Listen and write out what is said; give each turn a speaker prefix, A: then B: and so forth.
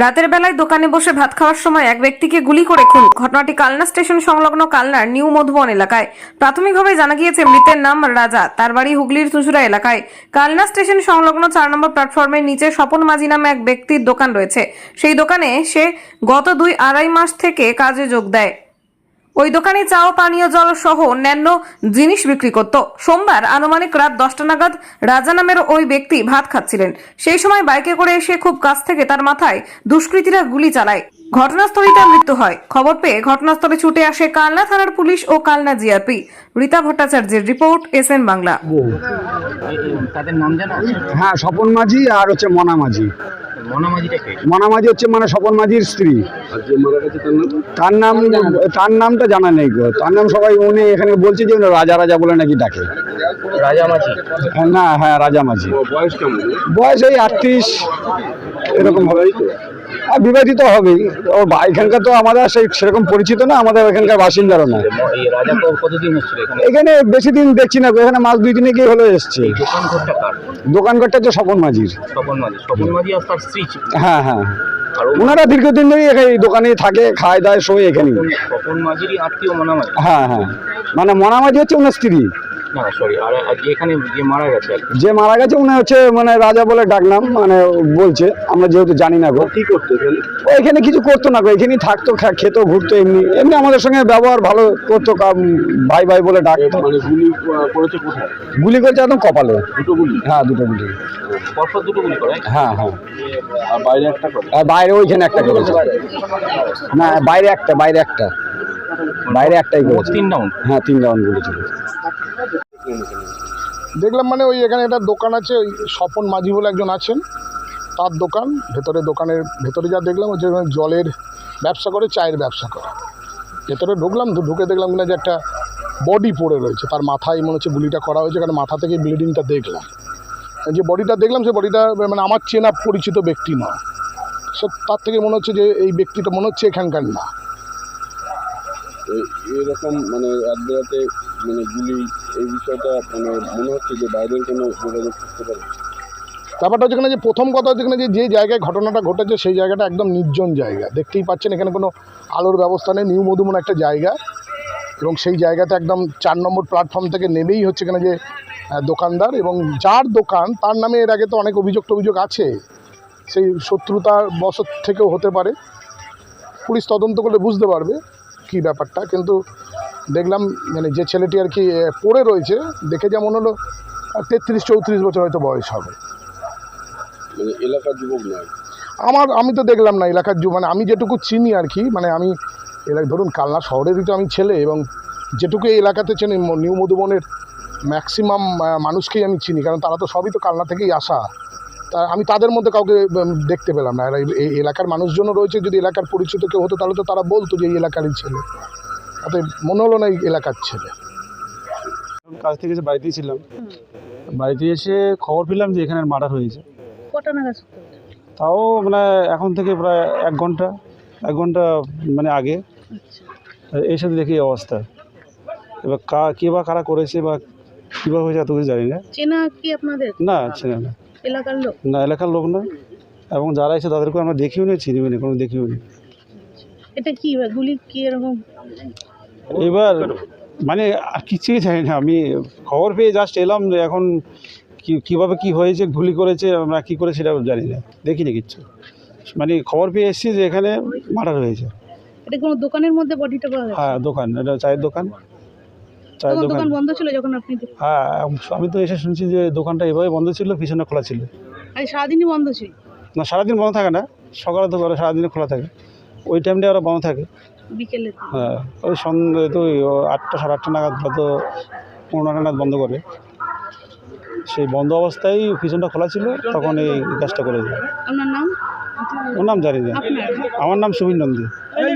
A: রাতের বেলায় দোকানে বসে ভাত খাওয়ার সময় এক ব্যক্তিকে গুলি করে খুন। ঘটনাটি কালনা স্টেশন সংলগ্ন কালনার নিউ মধুবন এলাকায়। প্রাথমিকভাবে জানা গিয়েছে মৃতের নাম রাজা, তার বাড়ি হুগলির চুঁচুড়া এলাকায়। কালনা স্টেশন সংলগ্ন 4 নম্বর প্ল্যাটফর্মের নিচে স্বপন মাঝি নামে এক ব্যক্তির দোকান রয়েছে। সেই দোকানে সে গত 2-2.5 মাস থেকে কাজে যোগ দেয়। ওই দোকানে চা ও পানীয় জল সহ অন্যান্য জিনিস বিক্রি করত। সোমবার আনুমানিক রাত 10টা নাগাদ রাজা নামের ওই ব্যক্তি ভাত খাচ্ছিলেন। সেই সময় বাইকে করে এসে খুব কাছ থেকে তার মাথায় দুষ্কৃতীরা গুলি চালায়। ঘটনাস্থলেই তার মৃত্যু হয়। খবর পেয়ে ঘটনাস্থলে ছুটে আসে কালনা থানার পুলিশ ও কালনা জিআরপি। রীতা ভট্টাচার্যের রিপোর্ট, এসএন বাংলা।
B: তাদের নাম জানা?
C: হ্যাঁ, স্বপন মাঝি আর হচ্ছে মনা মাঝি।
B: মনা মাঝিটা কে?
C: মনা মাঝি হচ্ছে মানে স্বপন মাঝির স্ত্রী।
B: আর যে মারা গেছে
C: তার নামটা জানা নেই গো। তার নাম সবাই উনি এখানে বলছে যে রাজা রাজা বলে নাকি ডাকে।
B: রাজা মাঝি?
C: না, হ্যাঁ রাজা মাঝি।
B: বয়স কেমন?
C: বয়স এই 38 এরকম হবে। আর বিবাহিত হবেই। ও এখানকার তো আমাদের সেরকম পরিচিত না, আমাদের এখানকার বাসিন্দারও না।
B: এই রাজা কতদিন হচ্ছিল এখানে?
C: এখানে বেশি দিন দেখছি না, এখানে মাস 2 দিনে হলো এসছে।
B: দোকান ঘরটা কার?
C: দোকানঘরটা হচ্ছে স্বপন মাঝির।
B: স্বপন মাঝি আর তার স্ত্রী ছিল?
C: হ্যাঁ হ্যাঁ,
B: আর
C: ওনারা দীর্ঘদিন ধরেই এই দোকানেই থাকে, খায় দায় শোয় এখানেই।
B: স্বপন মাঝিরই আত্মীয় মনা মাঝি?
C: হ্যাঁ হ্যাঁ, মানে মনা মাঝি হচ্ছে ওনার স্ত্রী।
B: না সরি, আর যেখানে যে মারা গেছে
C: যে মারা গেছে উনি হচ্ছে মানে রাজা বলে ডাকনাম মানে বলছে, আমরা যেহেতু জানি না গো।
B: কি করতো এখানে?
C: ও এখানে কিছু করতো না গো, এখানেই থাকতো, খেত, ঘুরতো, এমনি এমনি আমাদের সঙ্গে ব্যবহার ভালো করতো, ভাই ভাই বলে ডাকতো।
B: মানে গুলি করেছে কোথায়?
C: গুলি করছে একদম কপালে।
B: দুটো গুলি?
C: হ্যাঁ, দুটো গুলি।
B: পরপর দুটো গুলি করে?
C: হ্যাঁ হ্যাঁ।
B: আর বাইরে একটা করে?
C: আর বাইরে ওইখানে একটা করেছে। না, বাইরে একটাই করেছে।
B: 3 রাউন্ড?
C: হ্যাঁ, 3 রাউন্ড গুলি ছিল।
D: দেখলাম মানে ওই এখানে একটা দোকান আছে, ওই স্বপন মাঝি বলে একজন আছেন, তার দোকান। দোকানের ভেতরে যা দেখলাম হচ্ছে জলের ব্যবসা করে, চায়ের ব্যবসা করে। ভেতরে ঢুকে দেখলাম কিনা যে একটা বডি পড়ে রয়েছে, তার মাথায় মনে হচ্ছে গুলিটা করা হয়েছে, কারণ মাথা থেকে ব্লিডিংটা দেখলাম। যে বডিটা দেখলাম সে বডিটা মানে আমার চেনা পরিচিত ব্যক্তি নয়। সে তার থেকে মনে হচ্ছে যে এই ব্যক্তিটা মনে হচ্ছে এখানকার না।
E: এরকম মানে রাত বেলাতে মানে গুলি, এই বিষয়টা মানে মনে হচ্ছে যে বাইরের কোনো যোগাযোগ করতে পারে।
D: ব্যাপারটা হচ্ছে এখানে যে প্রথম কথা হচ্ছে এখানে যে জায়গায় ঘটনাটা ঘটেছে সেই জায়গাটা একদম নির্জন জায়গা, দেখতেই পাচ্ছেন এখানে কোনো আলোর ব্যবস্থা নেই। নিউ মধুবন একটা জায়গা, এবং সেই জায়গাতে একদম 4 নম্বর প্ল্যাটফর্ম থেকে নেমেই হচ্ছে এখানে যে দোকানদার, এবং যার দোকান তার নামে এর আগে তো অনেক অভিযোগ আছে, সেই শত্রুতার বশত থেকেও হতে পারে। পুলিশ তদন্ত করলে বুঝতে পারবে কী ব্যাপারটা। কিন্তু দেখলাম মানে যে ছেলেটি আর কি পড়ে রয়েছে, দেখে যেমন হলো 33-34 বছর হয়তো বয়স হবে।
E: মানে এলাকার যুবক নয়?
D: আমি তো দেখলাম না এলাকার মানে আমি যেটুকু চিনি আর কি, মানে আমি ধরুন কালনা শহরেরই তো আমি ছেলে, এবং যেটুকু এই এলাকাতে চিনি নিউ মধুবনের ম্যাক্সিমাম মানুষকেই আমি চিনি, কারণ তারা তো সবই তো কালনা থেকেই আসা। তা আমি তাদের মধ্যে কাউকে দেখতে পেলাম না। এই এলাকার মানুষজনও রয়েছে, যদি এলাকার পরিচিত কেউ হতো তাহলে তো তারা বলতো যে এই এলাকারই ছেলে। তাতে মনে হলো না এই এলাকার ছেলে।
F: কাজ থেকে এসে বাড়িতেই ছিলাম, বাড়িতে এসে খবর পেলাম যে এখানে মার্ডার হয়েছে।
G: কটা নাগাদ?
F: তাও মানে এখন থেকে প্রায় 1 ঘন্টা মানে আগে এই সাথে দেখি এই অবস্থা। এবার কে বা কারা করেছে বা কীভাবে হয়েছে এত কিছু জানি না।
G: চেনা কি আপনাদের?
F: না, চেনা না।
G: এলাকার লোক?
F: না, এলাকার লোক না, এবং যারা এসে তাদেরকে আমরা দেখিও নি, চিনিও নি, কোনো দেখিও নি।
G: এটা কি গুলি কি এরকম?
F: এবার মানে আর কিছুই জানি না, আমি খবর পেয়ে জাস্ট এলাম যে এখন কীভাবে কী হয়েছে, গুলি করেছে আমরা কী করে সেটা জানি না, দেখিনি কিচ্ছু। মানে খবর পেয়ে এসেছি যে এখানে মার্ডার হয়েছে।
G: এটা কোনো দোকানের মধ্যে বডিটা পাওয়া গেছে?
F: হ্যাঁ, দোকান, এটা চায়ের দোকান।
G: দোকান বন্ধ ছিল যখন আপনি?
F: হ্যাঁ, আমি তো এসে শুনছি যে দোকানটা এভাবে বন্ধ ছিল, পিছনে খোলা ছিল।
G: আর সারাদিনই বন্ধ ছিল?
F: না, সারাদিন বন্ধ থাকে না, সকালে তো করে সারাদিনে খোলা থাকে, ওই টাইমটা ওরা বন্ধ থাকে
G: বিকেলে?
F: হ্যাঁ, ওই সন্ধ্যে তো 8টা 8:30 নাগাদ, হয়তো 15টা নাগাদ বন্ধ করে। সেই বন্ধ অবস্থায় পিছনটা খোলা ছিল, তখন এই কাজটা করেছে।
G: আপনার নাম?
F: ওর নাম জানি না। আমার নাম সুবীর নন্দী।